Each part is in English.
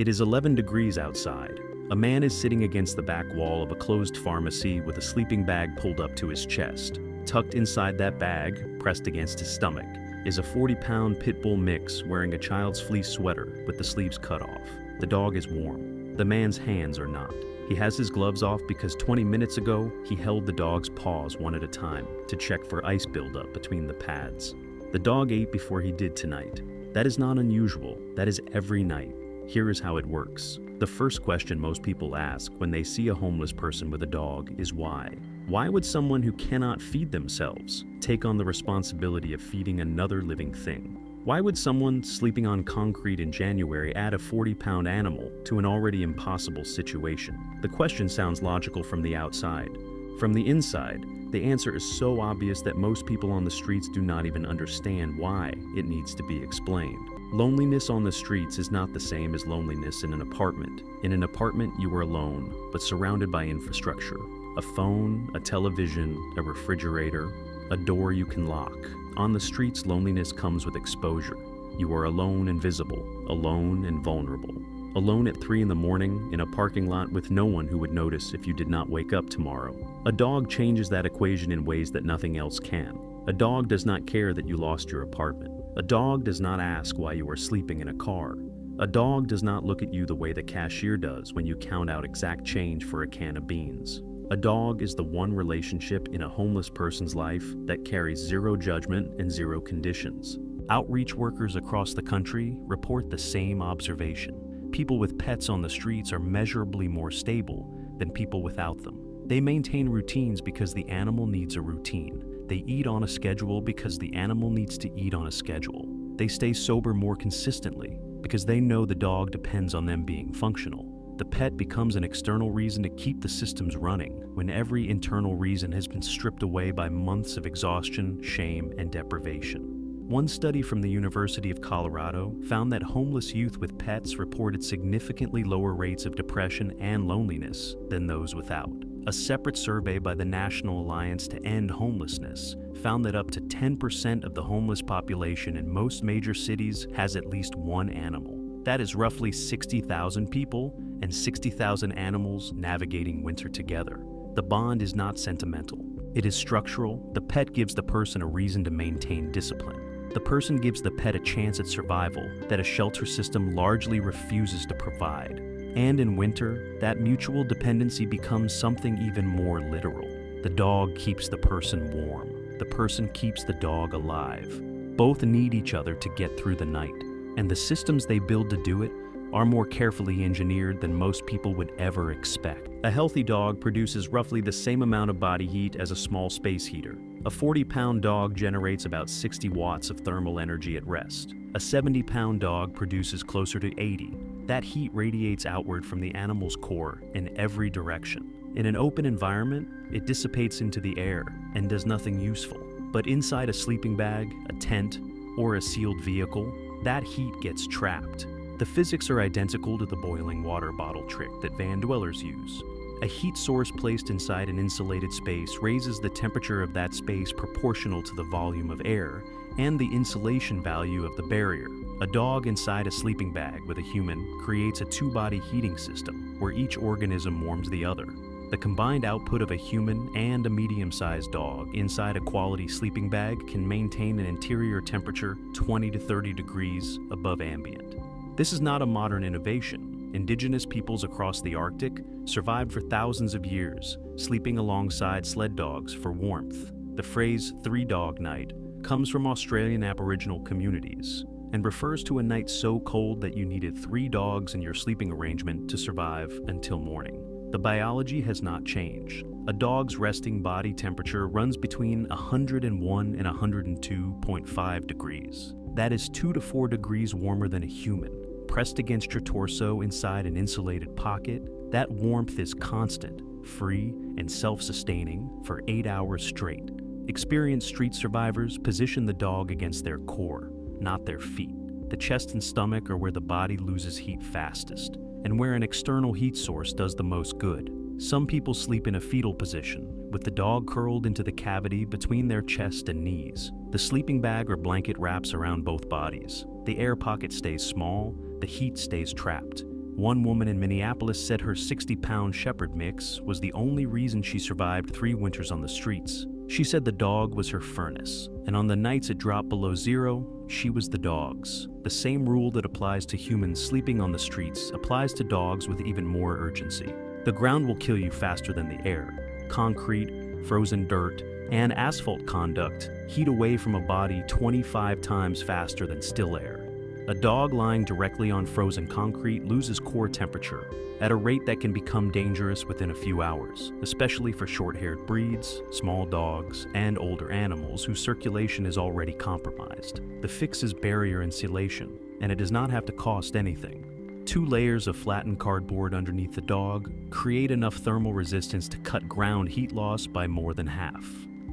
It is 11 degrees outside. A man is sitting against the back wall of a closed pharmacy with a sleeping bag pulled up to his chest. Tucked inside that bag, pressed against his stomach, is a 40-pound pit bull mix wearing a child's fleece sweater with the sleeves cut off. The dog is warm. The man's hands are not. He has his gloves off because 20 minutes ago, he held the dog's paws one at a time to check for ice buildup between the pads. The dog ate before he did tonight. That is not unusual. That is every night. Here is how it works. The first question most people ask when they see a homeless person with a dog is why? Why would someone who cannot feed themselves take on the responsibility of feeding another living thing? Why would someone sleeping on concrete in January add a 40-pound animal to an already impossible situation? The question sounds logical from the outside. From the inside, the answer is so obvious that most people on the streets do not even understand why it needs to be explained. Loneliness on the streets is not the same as loneliness in an apartment. In an apartment, you are alone, but surrounded by infrastructure. A phone, a television, a refrigerator, a door you can lock. On the streets, loneliness comes with exposure. You are alone and visible, alone and vulnerable. Alone at 3 in the morning in a parking lot with no one who would notice if you did not wake up tomorrow. A dog changes that equation in ways that nothing else can. A dog does not care that you lost your apartment. A dog does not ask why you are sleeping in a car. A dog does not look at you the way the cashier does when you count out exact change for a can of beans. A dog is the one relationship in a homeless person's life that carries zero judgment and zero conditions. Outreach workers across the country report the same observation. People with pets on the streets are measurably more stable than people without them. They maintain routines because the animal needs a routine. They eat on a schedule because the animal needs to eat on a schedule. They stay sober more consistently because they know the dog depends on them being functional. The pet becomes an external reason to keep the systems running when every internal reason has been stripped away by months of exhaustion, shame, and deprivation. One study from the University of Colorado found that homeless youth with pets reported significantly lower rates of depression and loneliness than those without. A separate survey by the National Alliance to End Homelessness found that up to 10% of the homeless population in most major cities has at least one animal. That is roughly 60,000 people and 60,000 animals navigating winter together. The bond is not sentimental. It is structural. The pet gives the person a reason to maintain discipline. The person gives the pet a chance at survival that a shelter system largely refuses to provide. And in winter, that mutual dependency becomes something even more literal. The dog keeps the person warm. The person keeps the dog alive. Both need each other to get through the night. And the systems they build to do it are more carefully engineered than most people would ever expect. A healthy dog produces roughly the same amount of body heat as a small space heater. A 40-pound dog generates about 60 watts of thermal energy at rest. A 70-pound dog produces closer to 80. That heat radiates outward from the animal's core in every direction. In an open environment, it dissipates into the air and does nothing useful. But inside a sleeping bag, a tent, or a sealed vehicle, that heat gets trapped. The physics are identical to the boiling water bottle trick that van dwellers use. A heat source placed inside an insulated space raises the temperature of that space proportional to the volume of air and the insulation value of the barrier. A dog inside a sleeping bag with a human creates a two-body heating system where each organism warms the other. The combined output of a human and a medium-sized dog inside a quality sleeping bag can maintain an interior temperature 20 to 30 degrees above ambient. This is not a modern innovation. Indigenous peoples across the Arctic survived for thousands of years, sleeping alongside sled dogs for warmth. The phrase three-dog night comes from Australian Aboriginal communities and refers to a night so cold that you needed 3 dogs in your sleeping arrangement to survive until morning. The biology has not changed. A dog's resting body temperature runs between 101 and 102.5 degrees. That is 2 to 4 degrees warmer than a human. Pressed against your torso inside an insulated pocket, that warmth is constant, free, and self-sustaining for 8 hours straight. Experienced street survivors position the dog against their core, not their feet. The chest and stomach are where the body loses heat fastest, and where an external heat source does the most good. Some people sleep in a fetal position, with the dog curled into the cavity between their chest and knees. The sleeping bag or blanket wraps around both bodies. The air pocket stays small, the heat stays trapped. One woman in Minneapolis said her 60-pound Shepherd mix was the only reason she survived 3 winters on the streets. She said the dog was her furnace, and on the nights it dropped below zero, she was the dog's. The same rule that applies to humans sleeping on the streets applies to dogs with even more urgency. The ground will kill you faster than the air. Concrete, frozen dirt, and asphalt conduct heat away from a body 25 times faster than still air. A dog lying directly on frozen concrete loses core temperature at a rate that can become dangerous within a few hours, especially for short-haired breeds, small dogs, and older animals whose circulation is already compromised. The fix is barrier insulation, and it does not have to cost anything. 2 layers of flattened cardboard underneath the dog create enough thermal resistance to cut ground heat loss by more than half.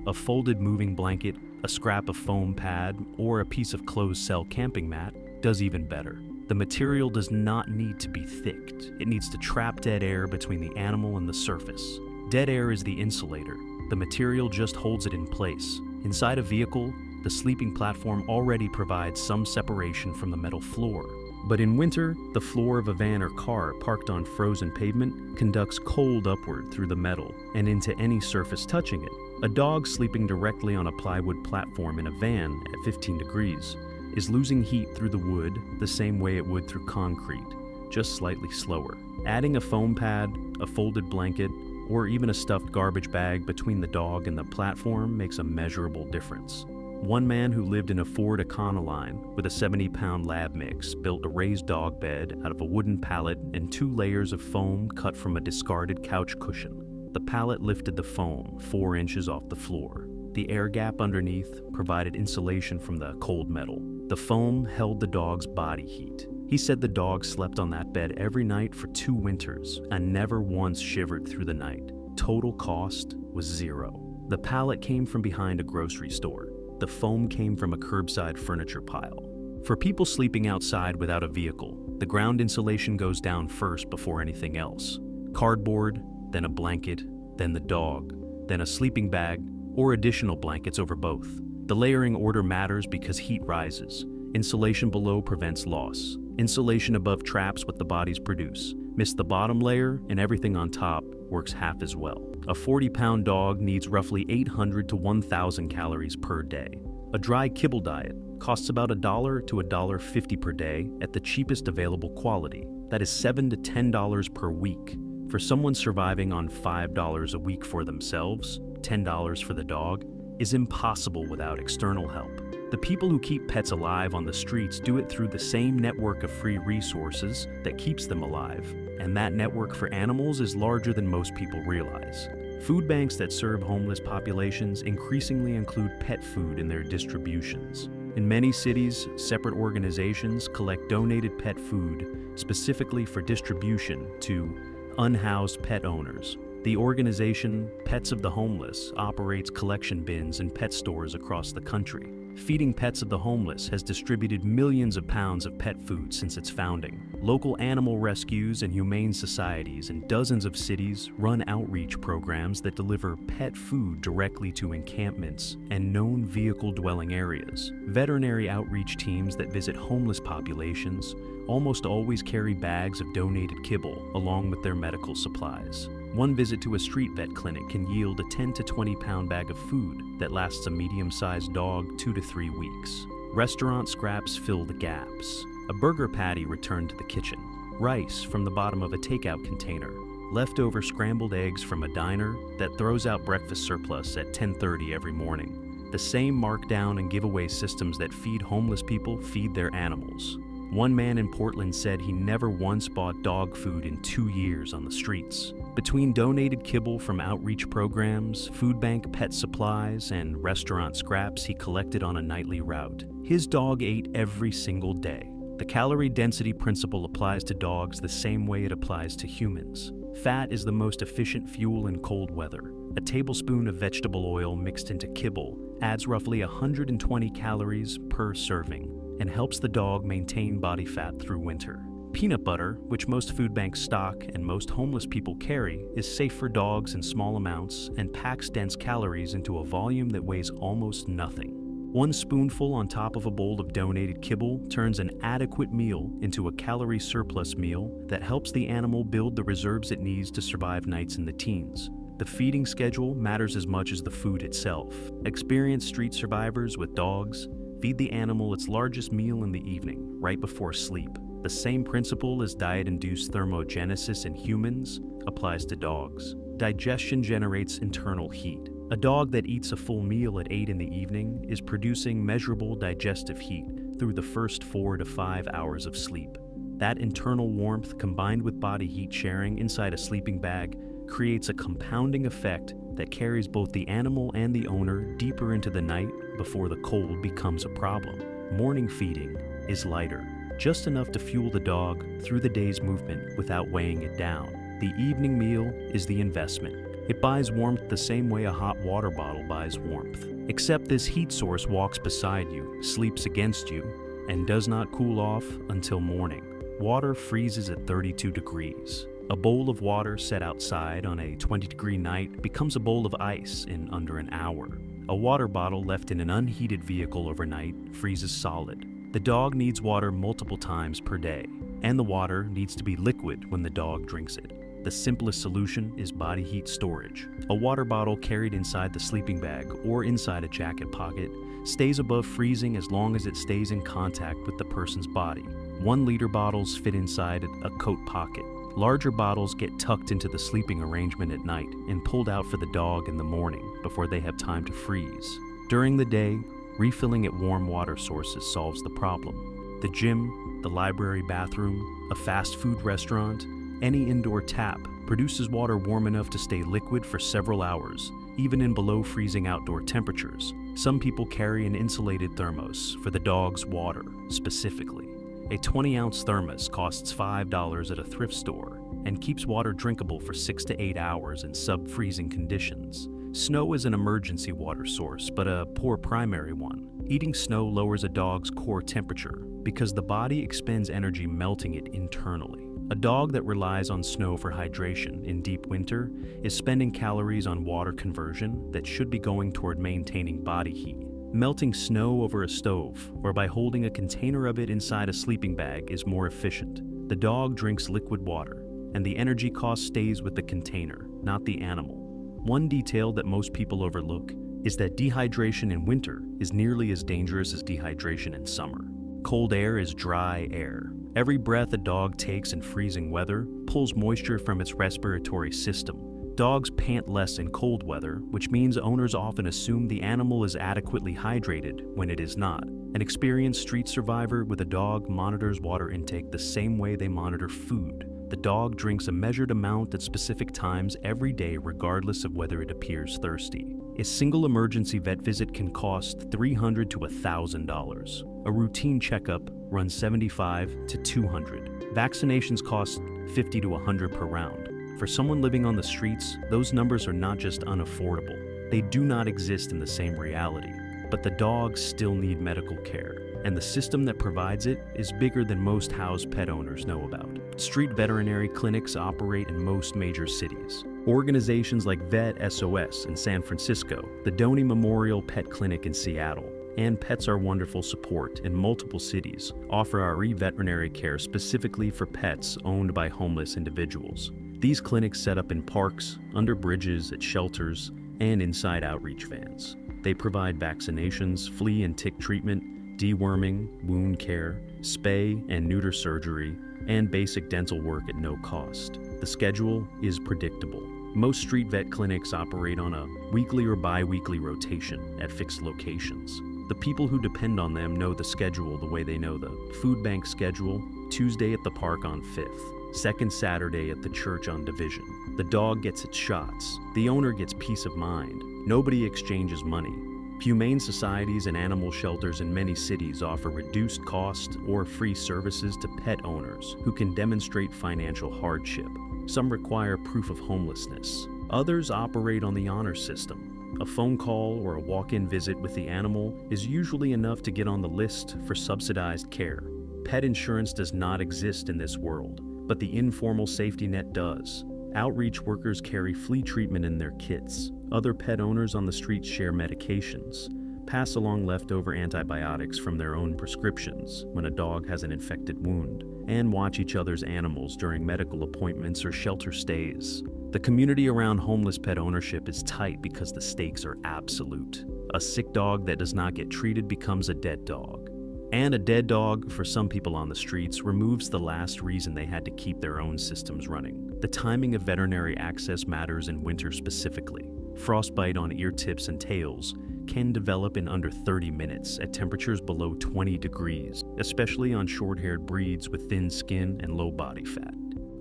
A folded moving blanket, a scrap of foam pad, or a piece of closed-cell camping mat does even better. The material does not need to be thicked. It needs to trap dead air between the animal and the surface. Dead air is the insulator. The material just holds it in place. Inside a vehicle, the sleeping platform already provides some separation from the metal floor. But in winter, the floor of a van or car parked on frozen pavement conducts cold upward through the metal and into any surface touching it. A dog sleeping directly on a plywood platform in a van at 15 degrees is losing heat through the wood the same way it would through concrete, just slightly slower. Adding a foam pad, a folded blanket, or even a stuffed garbage bag between the dog and the platform makes a measurable difference. One man who lived in a Ford Econoline with a 70-pound lab mix built a raised dog bed out of a wooden pallet and 2 layers of foam cut from a discarded couch cushion. The pallet lifted the foam 4 inches off the floor. The air gap underneath provided insulation from the cold metal. The foam held the dog's body heat. He said the dog slept on that bed every night for 2 winters and never once shivered through the night. Total cost was 0. The pallet came from behind a grocery store. The foam came from a curbside furniture pile. For people sleeping outside without a vehicle, the ground insulation goes down first before anything else. Cardboard, then a blanket, then the dog, then a sleeping bag, or additional blankets over both. The layering order matters because heat rises. Insulation below prevents loss. Insulation above traps what the bodies produce. Miss the bottom layer, and everything on top works half as well. A 40-pound dog needs roughly 800 to 1,000 calories per day. A dry kibble diet costs about $1 to $1.50 per day at the cheapest available quality. That is $7 to $10 per week. For someone surviving on $5 a week for themselves, $10 for the dog, is impossible without external help. The people who keep pets alive on the streets do it through the same network of free resources that keeps them alive, and that network for animals is larger than most people realize. Food banks that serve homeless populations increasingly include pet food in their distributions. In many cities, separate organizations collect donated pet food specifically for distribution to unhoused pet owners. The organization Pets of the Homeless operates collection bins in pet stores across the country. Feeding Pets of the Homeless has distributed millions of pounds of pet food since its founding. Local animal rescues and humane societies in dozens of cities run outreach programs that deliver pet food directly to encampments and known vehicle-dwelling areas. Veterinary outreach teams that visit homeless populations almost always carry bags of donated kibble along with their medical supplies. One visit to a street vet clinic can yield a 10 to 20 pound bag of food that lasts a medium-sized dog 2 to 3 weeks. Restaurant scraps fill the gaps. A burger patty returned to the kitchen. Rice from the bottom of a takeout container. Leftover scrambled eggs from a diner that throws out breakfast surplus at 10:30 every morning. The same markdown and giveaway systems that feed homeless people feed their animals. One man in Portland said he never once bought dog food in 2 years on the streets. Between donated kibble from outreach programs, food bank pet supplies, and restaurant scraps he collected on a nightly route, his dog ate every single day. The calorie density principle applies to dogs the same way it applies to humans. Fat is the most efficient fuel in cold weather. A tablespoon of vegetable oil mixed into kibble adds roughly 120 calories per serving and helps the dog maintain body fat through winter. Peanut butter, which most food banks stock and most homeless people carry, is safe for dogs in small amounts and packs dense calories into a volume that weighs almost nothing. One spoonful on top of a bowl of donated kibble turns an adequate meal into a calorie surplus meal that helps the animal build the reserves it needs to survive nights in the teens. The feeding schedule matters as much as the food itself. Experienced street survivors with dogs feed the animal its largest meal in the evening, right before sleep. The same principle as diet-induced thermogenesis in humans applies to dogs. Digestion generates internal heat. A dog that eats a full meal at 8 in the evening is producing measurable digestive heat through the first 4 to 5 hours of sleep. That internal warmth combined with body heat sharing inside a sleeping bag creates a compounding effect that carries both the animal and the owner deeper into the night before the cold becomes a problem. Morning feeding is lighter, just enough to fuel the dog through the day's movement without weighing it down. The evening meal is the investment. It buys warmth the same way a hot water bottle buys warmth. Except this heat source walks beside you, sleeps against you, and does not cool off until morning. Water freezes at 32 degrees. A bowl of water set outside on a 20-degree night becomes a bowl of ice in under an hour. A water bottle left in an unheated vehicle overnight freezes solid. The dog needs water multiple times per day, and the water needs to be liquid when the dog drinks it. The simplest solution is body heat storage. A water bottle carried inside the sleeping bag or inside a jacket pocket stays above freezing as long as it stays in contact with the person's body. 1-liter bottles fit inside a coat pocket. Larger bottles get tucked into the sleeping arrangement at night and pulled out for the dog in the morning before they have time to freeze. During the day, refilling at warm water sources solves the problem. The gym, the library bathroom, a fast food restaurant, any indoor tap produces water warm enough to stay liquid for several hours, even in below freezing outdoor temperatures. Some people carry an insulated thermos for the dog's water, specifically. A 20-ounce thermos costs $5 at a thrift store and keeps water drinkable for 6 to 8 hours in sub-freezing conditions. Snow is an emergency water source, but a poor primary one. Eating snow lowers a dog's core temperature because the body expends energy melting it internally. A dog that relies on snow for hydration in deep winter is spending calories on water conversion that should be going toward maintaining body heat. Melting snow over a stove or by holding a container of it inside a sleeping bag is more efficient. The dog drinks liquid water, and the energy cost stays with the container, not the animal. One detail that most people overlook is that dehydration in winter is nearly as dangerous as dehydration in summer. Cold air is dry air. Every breath a dog takes in freezing weather pulls moisture from its respiratory system. Dogs pant less in cold weather, which means owners often assume the animal is adequately hydrated when it is not. An experienced street survivor with a dog monitors water intake the same way they monitor food. The dog drinks a measured amount at specific times every day regardless of whether it appears thirsty. A single emergency vet visit can cost $300 to $1,000. A routine checkup runs $75 to $200. Vaccinations cost $50 to $100 per round. For someone living on the streets, those numbers are not just unaffordable. They do not exist in the same reality. But the dogs still need medical care, and the system that provides it is bigger than most housed pet owners know about. Street veterinary clinics operate in most major cities. Organizations like Vet SOS in San Francisco, the Doney Memorial Pet Clinic in Seattle, and Pets Are Wonderful Support in multiple cities offer our veterinary care specifically for pets owned by homeless individuals. These clinics set up in parks, under bridges, at shelters, and inside outreach vans. They provide vaccinations, flea and tick treatment, deworming, wound care, spay and neuter surgery, and basic dental work at no cost. The schedule is predictable. Most street vet clinics operate on a weekly or bi-weekly rotation at fixed locations. The people who depend on them know the schedule the way they know the food bank schedule: Tuesday at the park on 5th, second Saturday at the church on Division. The dog gets its shots. The owner gets peace of mind. Nobody exchanges money. Humane societies and animal shelters in many cities offer reduced cost or free services to pet owners who can demonstrate financial hardship. Some require proof of homelessness. Others operate on the honor system. A phone call or a walk-in visit with the animal is usually enough to get on the list for subsidized care. Pet insurance does not exist in this world, but the informal safety net does. Outreach workers carry flea treatment in their kits. Other pet owners on the street share medications. pass along leftover antibiotics from their own prescriptions when a dog has an infected wound, and watch each other's animals during medical appointments or shelter stays. The community around homeless pet ownership is tight because the stakes are absolute. A sick dog that does not get treated becomes a dead dog. And a dead dog, for some people on the streets, removes the last reason they had to keep their own systems running. The timing of veterinary access matters in winter specifically. Frostbite on ear tips and tails can develop in under 30 minutes at temperatures below 20 degrees, especially on short-haired breeds with thin skin and low body fat.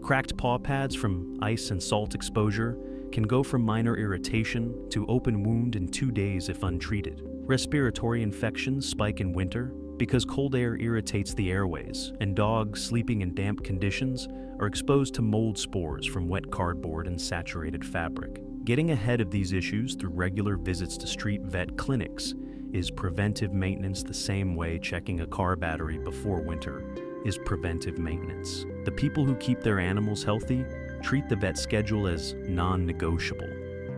Cracked paw pads from ice and salt exposure can go from minor irritation to open wound in 2 days if untreated. Respiratory infections spike in winter because cold air irritates the airways, and dogs sleeping in damp conditions are exposed to mold spores from wet cardboard and saturated fabric. Getting ahead of these issues through regular visits to street vet clinics is preventive maintenance, the same way checking a car battery before winter is preventive maintenance. The people who keep their animals healthy treat the vet schedule as non-negotiable.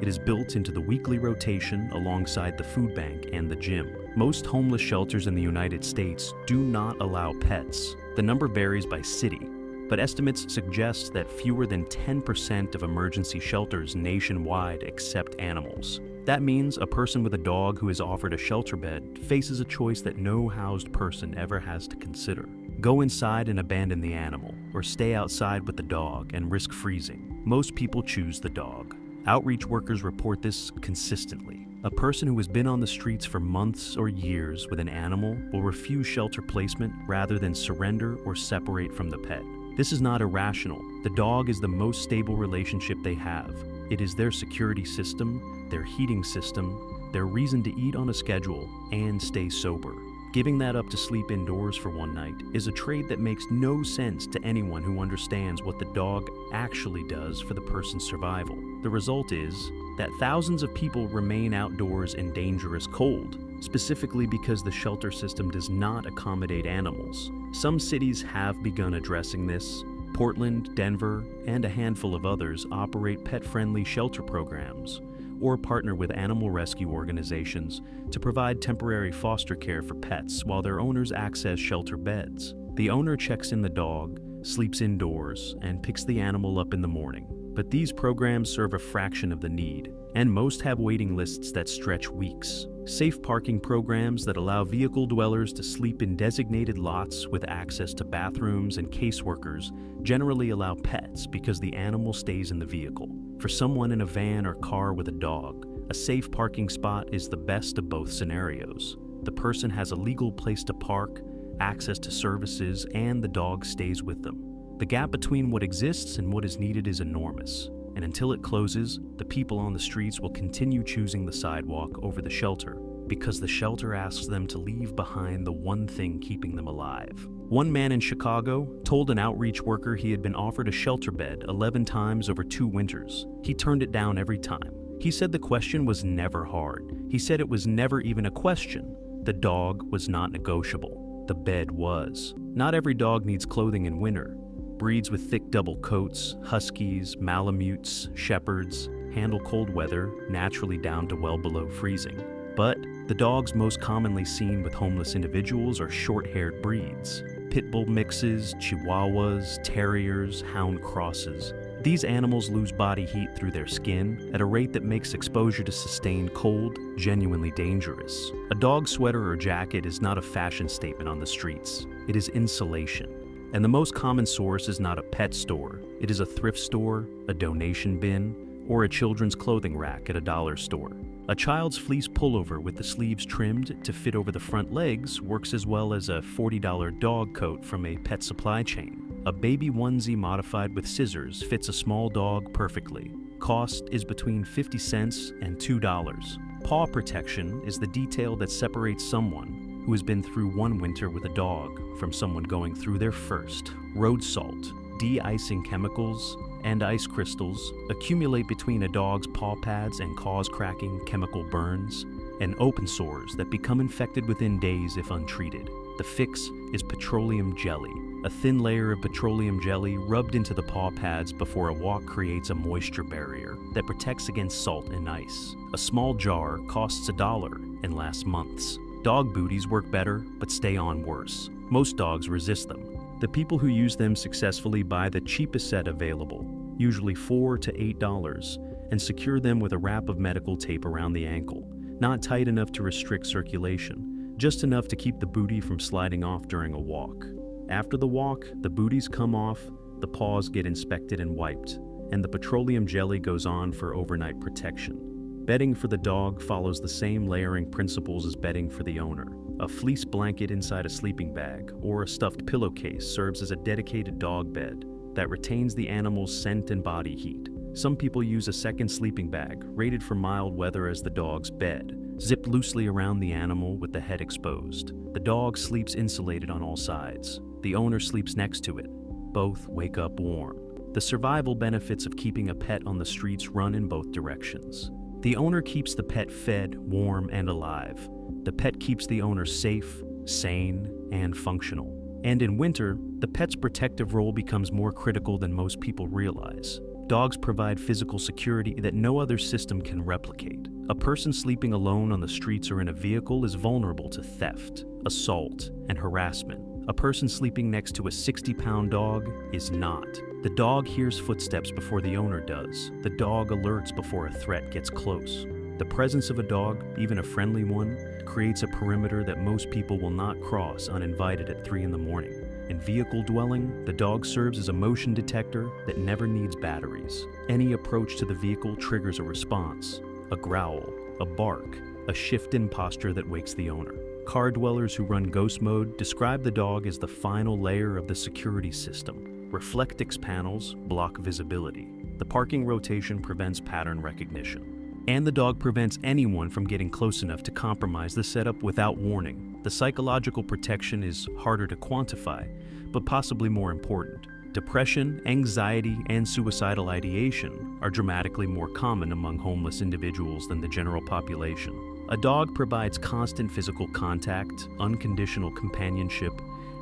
It is built into the weekly rotation alongside the food bank and the gym. Most homeless shelters in the United States do not allow pets. The number varies by city, but estimates suggest that fewer than 10% of emergency shelters nationwide accept animals. That means a person with a dog who is offered a shelter bed faces a choice that no housed person ever has to consider. Go inside and abandon the animal, or stay outside with the dog and risk freezing. Most people choose the dog. Outreach workers report this consistently. A person who has been on the streets for months or years with an animal will refuse shelter placement rather than surrender or separate from the pet. This is not irrational. The dog is the most stable relationship they have. It is their security system, their heating system, their reason to eat on a schedule and stay sober. Giving that up to sleep indoors for one night is a trade that makes no sense to anyone who understands what the dog actually does for the person's survival. The result is that thousands of people remain outdoors in dangerous cold, specifically because the shelter system does not accommodate animals. Some cities have begun addressing this. Portland, Denver, and a handful of others operate pet-friendly shelter programs or partner with animal rescue organizations to provide temporary foster care for pets while their owners access shelter beds. The owner checks in the dog, sleeps indoors, and picks the animal up in the morning. But these programs serve a fraction of the need, and most have waiting lists that stretch weeks. Safe parking programs that allow vehicle dwellers to sleep in designated lots with access to bathrooms and caseworkers generally allow pets because the animal stays in the vehicle. For someone in a van or car with a dog, a safe parking spot is the best of both scenarios. The person has a legal place to park, access to services, and the dog stays with them. The gap between what exists and what is needed is enormous, and until it closes, the people on the streets will continue choosing the sidewalk over the shelter because the shelter asks them to leave behind the one thing keeping them alive. One man in Chicago told an outreach worker he had been offered a shelter bed 11 times over 2 winters. He turned it down every time. He said the question was never hard. He said it was never even a question. The dog was not negotiable. The bed was. Not every dog needs clothing in winter. Breeds with thick double coats, huskies, malamutes, shepherds, handle cold weather, naturally down to well below freezing. But the dogs most commonly seen with homeless individuals are short-haired breeds. Pit bull mixes, chihuahuas, terriers, hound crosses. These animals lose body heat through their skin at a rate that makes exposure to sustained cold genuinely dangerous. A dog sweater or jacket is not a fashion statement on the streets. It is insulation. And the most common source is not a pet store. It is a thrift store, a donation bin, or a children's clothing rack at a dollar store. A child's fleece pullover with the sleeves trimmed to fit over the front legs works as well as a $40 dog coat from a pet supply chain. A baby onesie modified with scissors fits a small dog perfectly. Cost is between 50 cents and $2. Paw protection is the detail that separates someone who has been through one winter with a dog from someone going through their first. Road salt, de-icing chemicals, and ice crystals accumulate between a dog's paw pads and cause cracking chemical burns and open sores that become infected within days if untreated. The fix is petroleum jelly, A thin layer of petroleum jelly rubbed into the paw pads before a walk creates a moisture barrier that protects against salt and ice. A small jar costs $1 and lasts months. Dog booties work better, but stay on worse. Most dogs resist them. The people who use them successfully buy the cheapest set available, usually $4 to $8, and secure them with a wrap of medical tape around the ankle, not tight enough to restrict circulation, just enough to keep the booty from sliding off during a walk. After the walk, the booties come off, the paws get inspected and wiped, and the petroleum jelly goes on for overnight protection. Bedding for the dog follows the same layering principles as bedding for the owner. A fleece blanket inside a sleeping bag or a stuffed pillowcase serves as a dedicated dog bed that retains the animal's scent and body heat. Some people use a second sleeping bag, rated for mild weather, as the dog's bed, zipped loosely around the animal with the head exposed. The dog sleeps insulated on all sides. The owner sleeps next to it. Both wake up warm. The survival benefits of keeping a pet on the streets run in both directions. The owner keeps the pet fed, warm, and alive. The pet keeps the owner safe, sane, and functional. And in winter, the pet's protective role becomes more critical than most people realize. Dogs provide physical security that no other system can replicate. A person sleeping alone on the streets or in a vehicle is vulnerable to theft, assault, and harassment. A person sleeping next to a 60-pound dog is not. The dog hears footsteps before the owner does. The dog alerts before a threat gets close. The presence of a dog, even a friendly one, creates a perimeter that most people will not cross uninvited at 3 in the morning. In vehicle dwelling, the dog serves as a motion detector that never needs batteries. Any approach to the vehicle triggers a response, a growl, a bark, a shift in posture that wakes the owner. Car dwellers who run ghost mode describe the dog as the final layer of the security system. Reflectix panels block visibility. The parking rotation prevents pattern recognition. And the dog prevents anyone from getting close enough to compromise the setup without warning. The psychological protection is harder to quantify, but possibly more important. Depression, anxiety, and suicidal ideation are dramatically more common among homeless individuals than the general population. A dog provides constant physical contact, unconditional companionship,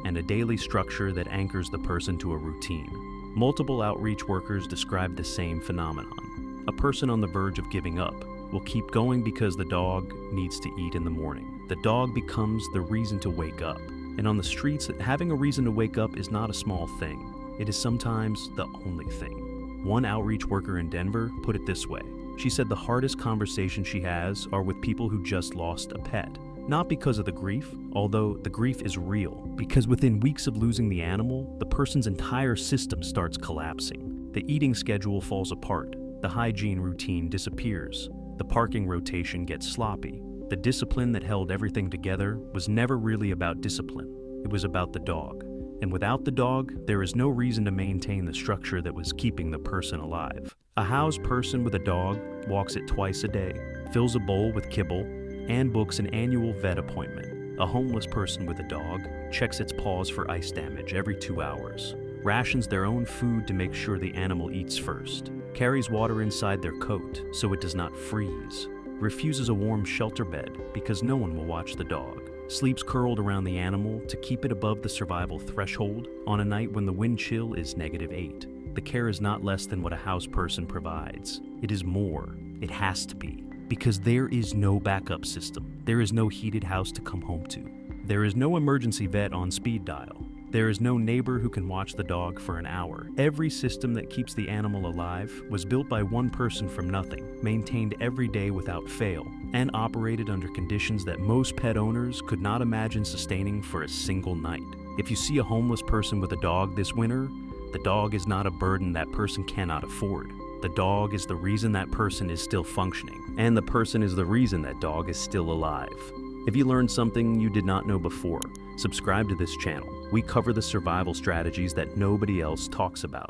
and a daily structure that anchors the person to a routine. Multiple outreach workers describe the same phenomenon. A person on the verge of giving up will keep going because the dog needs to eat in the morning. The dog becomes the reason to wake up. And on the streets, having a reason to wake up is not a small thing. It is sometimes the only thing. One outreach worker in Denver put it this way. She said the hardest conversations she has are with people who just lost a pet. Not because of the grief, although the grief is real, because within weeks of losing the animal, the person's entire system starts collapsing. The eating schedule falls apart. The hygiene routine disappears. The parking rotation gets sloppy. The discipline that held everything together was never really about discipline. It was about the dog. And without the dog, there is no reason to maintain the structure that was keeping the person alive. A housed person with a dog walks it twice a day, fills a bowl with kibble, and books an annual vet appointment. A homeless person with a dog checks its paws for ice damage every 2 hours, rations their own food to make sure the animal eats first, carries water inside their coat so it does not freeze, refuses a warm shelter bed because no one will watch the dog, sleeps curled around the animal to keep it above the survival threshold on a night when the wind chill is -8. The care is not less than what a house person provides. It is more. It has to be. Because there is no backup system. There is no heated house to come home to. There is no emergency vet on speed dial. There is no neighbor who can watch the dog for an hour. Every system that keeps the animal alive was built by one person from nothing, maintained every day without fail, and operated under conditions that most pet owners could not imagine sustaining for a single night. If you see a homeless person with a dog this winter, the dog is not a burden that person cannot afford. The dog is the reason that person is still functioning, and the person is the reason that dog is still alive. If you learned something you did not know before, subscribe to this channel. We cover the survival strategies that nobody else talks about.